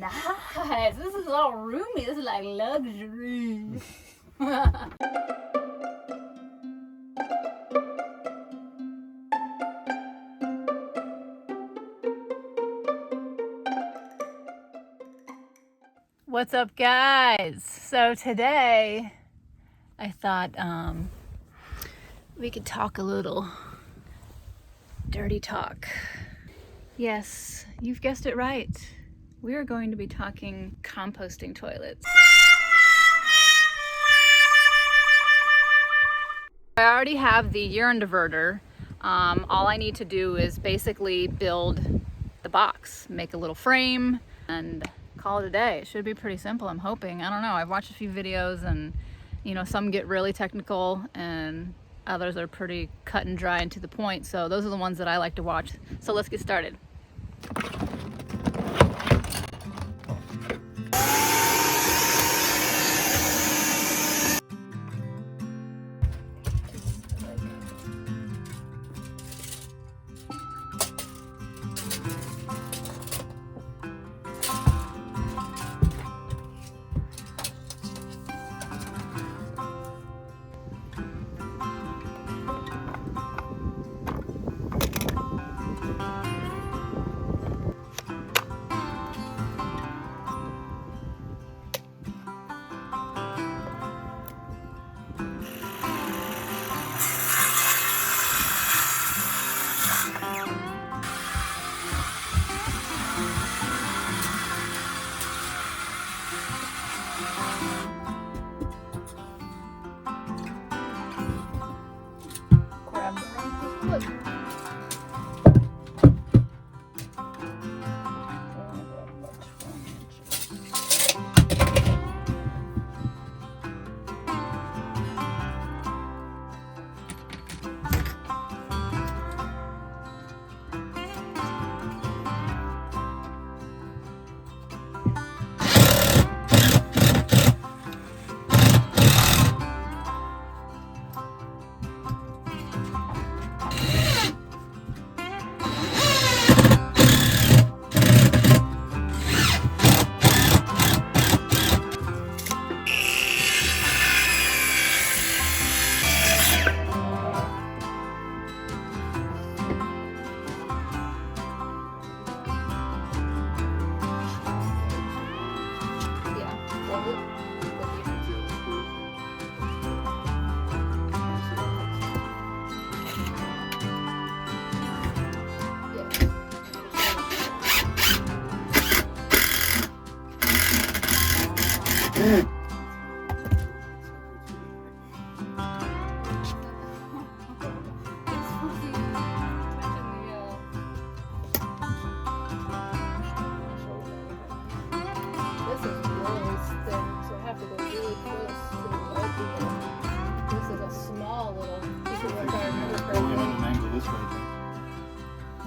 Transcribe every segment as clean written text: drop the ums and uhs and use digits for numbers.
nice. This is all roomy. This is like luxury. What's up, guys? So today I thought we could talk a little dirty talk. Yes, you've guessed it right. We are going to be talking composting toilets. I already have the urine diverter. All I need to do is basically build the box, make a little frame, and call it a day. It should be pretty simple, I'm hoping. I don't know. I've watched a few videos and, you know, some get really technical and others are pretty cut and dry and to the point. So those are the ones that I like to watch. So let's get started.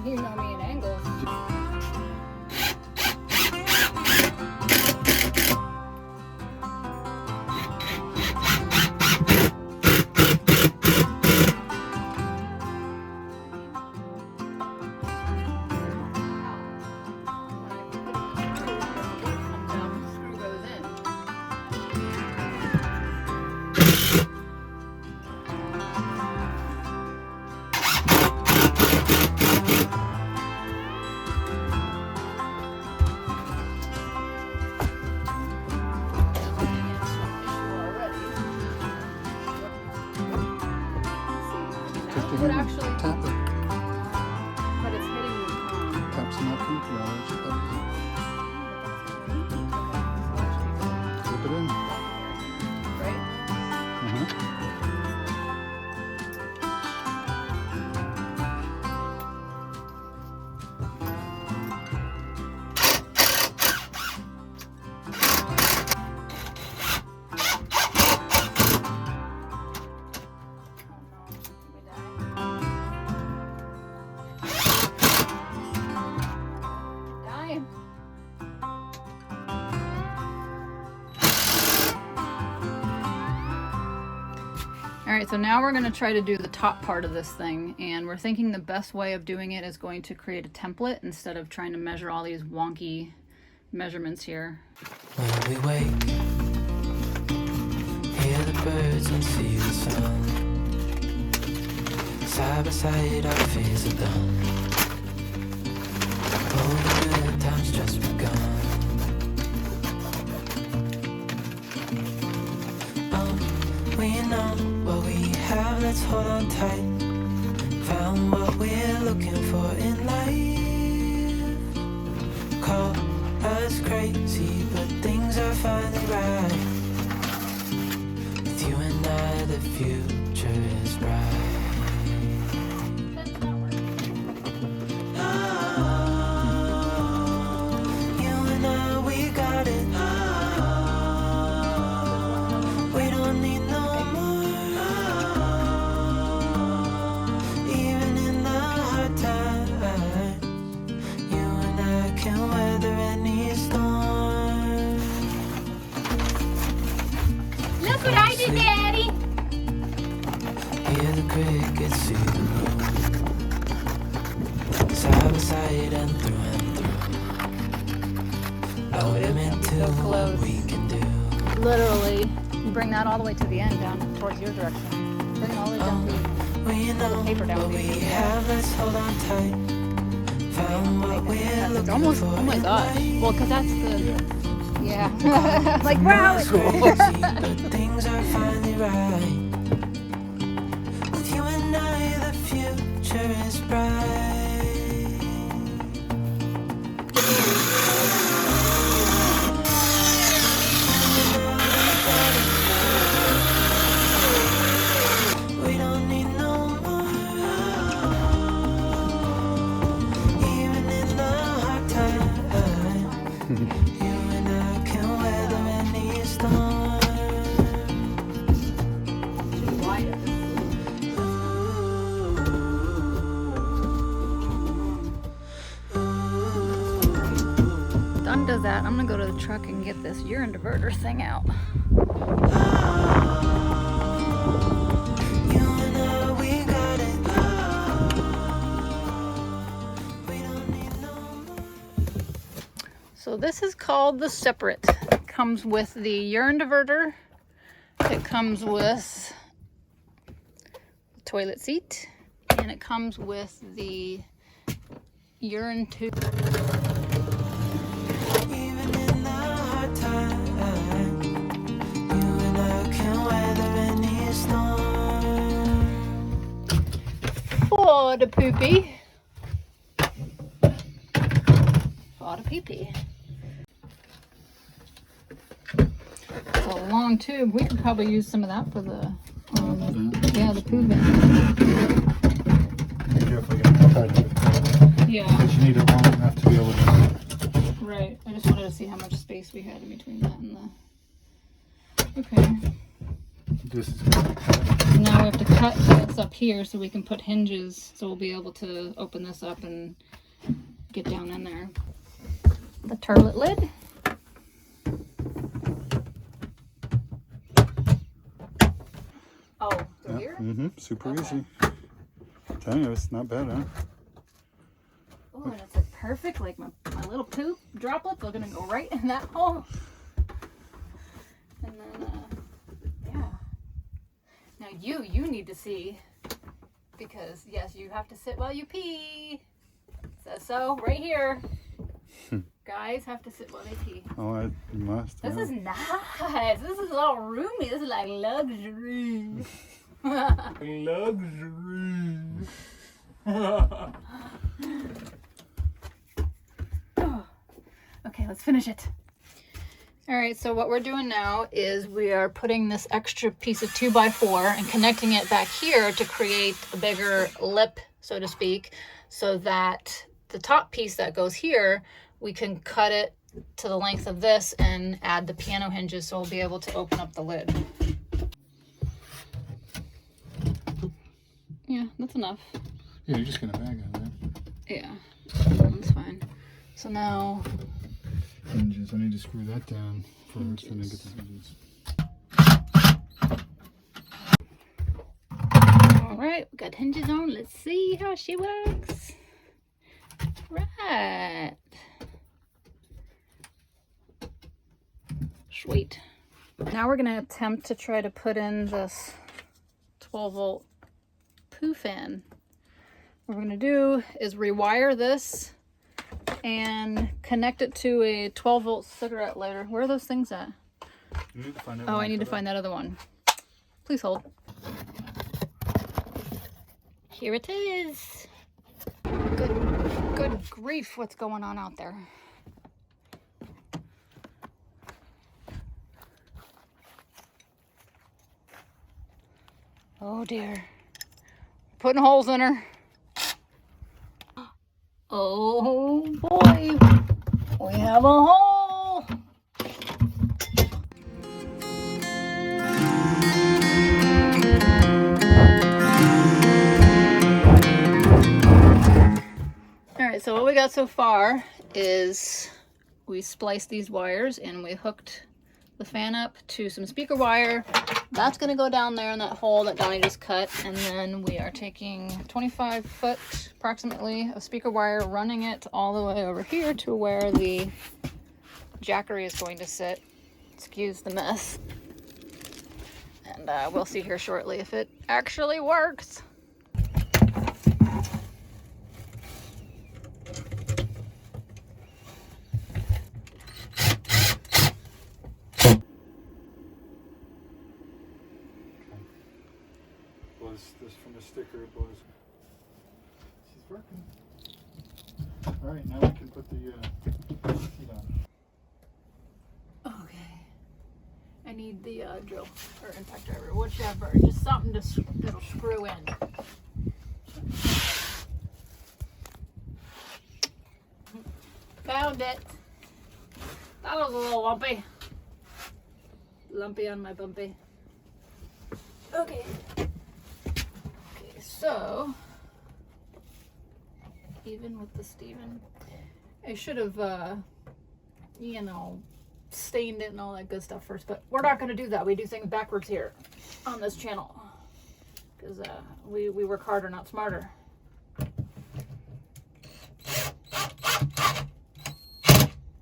You know me in angles. Would actually tap it. But it's hitting Taps in that control. Flip it in. right? Alright, so now we're going to try to do the top part of this thing, and we're thinking the best way of doing it is going to create a template instead of trying to measure all these wonky measurements here. When we wake, hear the birds and see the sun. Side by side, our fears are done. All the good times just begun. We know what we have, let's hold on tight. Found what we're looking for in life. Call us crazy, but things are finally right. With you and I, the future is bright. Literally, bring that all the way to the end, down towards your direction. Bring it all the way down. The paper down. It's almost. Oh my gosh. Well, because that's the. Yeah. Like wow. Things are finally right. With you and I, the future is bright. Does that, I'm gonna go to the truck and get this urine diverter thing out. So this is called the separett. It comes with the urine diverter. It comes with the toilet seat, and it comes with the urine tube. For the poopy. For the pee-pee. It's a long tube. We could probably use some of that for the yeah, the poo bin. Be careful, you're gonna cut it. Yeah. Because you need it long enough to be able to. Right. I just wanted to see how much space we had in between that and the. Okay. This is gonna be cut. Now we have to cut this up here so we can put hinges, so we'll be able to open this up and get down in there. The turlet lid. Oh, through here? Mm-hmm. Super Okay. easy. I'm telling you, it's not bad, huh? Oh, and it's like perfect. Like my little poop droplets are gonna go right in that hole. And then, yeah. Now you need to see, because yes, you have to sit while you pee. Says so right here. Guys have to sit while they pee. Oh, I must. This is nice. This is all roomy. This is like luxury. luxury. Okay, let's finish it. All right, so what we're doing now is we are putting this extra piece of 2x4 and connecting it back here to create a bigger lip, so to speak, so that the top piece that goes here, we can cut it to the length of this and add the piano hinges so we'll be able to open up the lid. Yeah, that's enough. Yeah, you're just gonna bag it, man. Yeah, that's fine. So now... Hinges. I need to screw that down first and then get the hinges. All right, we got hinges on. Let's see how she works. Right. Sweet. Now we're gonna attempt to try to put in this 12-volt poo fan. What we're gonna do is rewire this and connect it to a 12-volt cigarette lighter. Where are those things at? You need to find out. Oh, I need to find that other one. Please hold. Here it is. Good grief, what's going on out there? Oh dear. Putting holes in her. Oh boy. We have a hole. Alright, so what we got so far is we spliced these wires and we hooked the fan up to some speaker wire. That's going to go down there in that hole that Donny just cut, and then we are taking 25 foot approximately of speaker wire, running it all the way over here to where the jackery is going to sit. Excuse the mess. And we'll see here shortly if it actually works. This from the sticker, it blows. She's working. Alright, now we can put the seat on. Okay. I need the drill or impact driver, whichever. Just something that'll screw in. Found it. That was a little lumpy. Lumpy on my bumpy. Okay. So, even with the Steven, I should have, you know, stained it and all that good stuff first, but we're not going to do that. We do things backwards here on this channel, because we work harder, not smarter.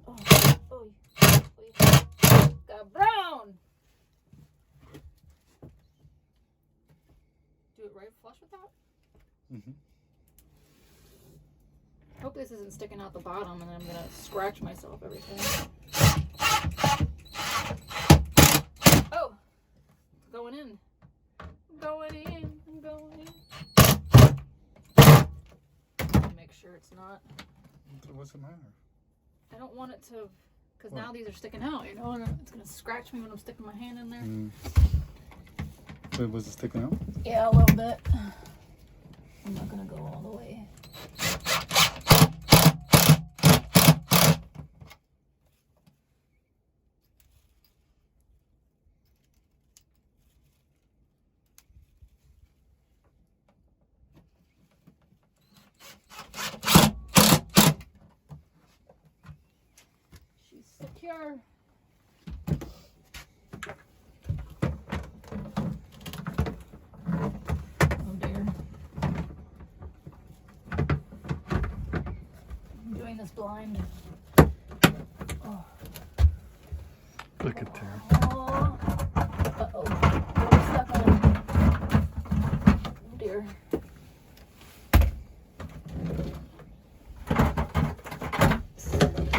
Oh, got brown! Do it right flush with that? Mm-hmm. Hope this isn't sticking out the bottom and then I'm gonna scratch myself every time. Oh! It's going in. I'm going in. I'm going in. Make sure it's not. What's the matter? I don't want it to, because now these are sticking out, you know, and it's gonna scratch me when I'm sticking my hand in there. Wait, was it sticking out? Yeah, a little bit. I'm not gonna go all the way. She's secure. Blind. Oh. Look at there. Oh. Uh-oh. I'm stuck on. Oh dear.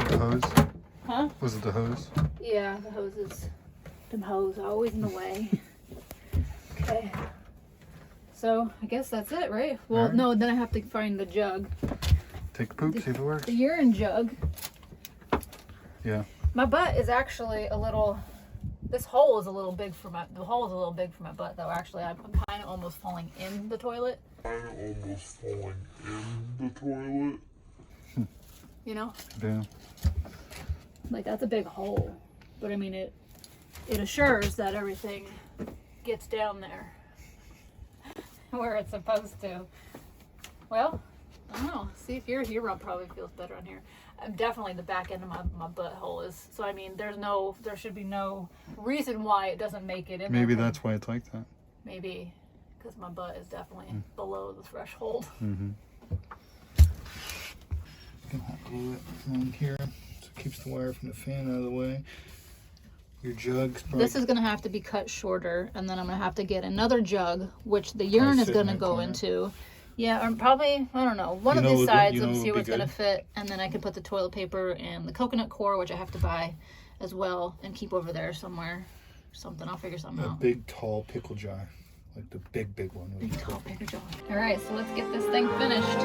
The hose? Huh? Was it the hose? Yeah, the hoses. Them hose are always in the way. Okay. So, I guess that's it, right? Well, right. No, then I have to find the jug. Take a poop, see if it works. The urine jug. Yeah. My butt is actually a little. This hole is a little big for my. The hole is a little big for my butt, though. Actually, I'm kind of almost falling in the toilet. You know? Yeah. Like, that's a big hole. But I mean, it assures that everything gets down there where it's supposed to. Well, I don't know. See, if your rub probably feels better on here. Definitely the back end of my butthole is. So I mean, there should be no reason why it doesn't make it in. Maybe that's why it's like that. Maybe because my butt is definitely below the threshold. Mm-hmm. Gonna hot glue it around here so it keeps the wire from the fan out of the way. Your jug's probably... This is gonna have to be cut shorter, and then I'm gonna have to get another jug, which the urine is sit in gonna that go corner. into. Yeah, or probably, I don't know, one of these sides and see what's gonna fit, and then I can put the toilet paper and the coconut core, which I have to buy as well, and keep over there somewhere. Something, I'll figure something A out. big, tall pickle jar. Like the big one. Big tall paper jar. All right, so let's get this thing finished.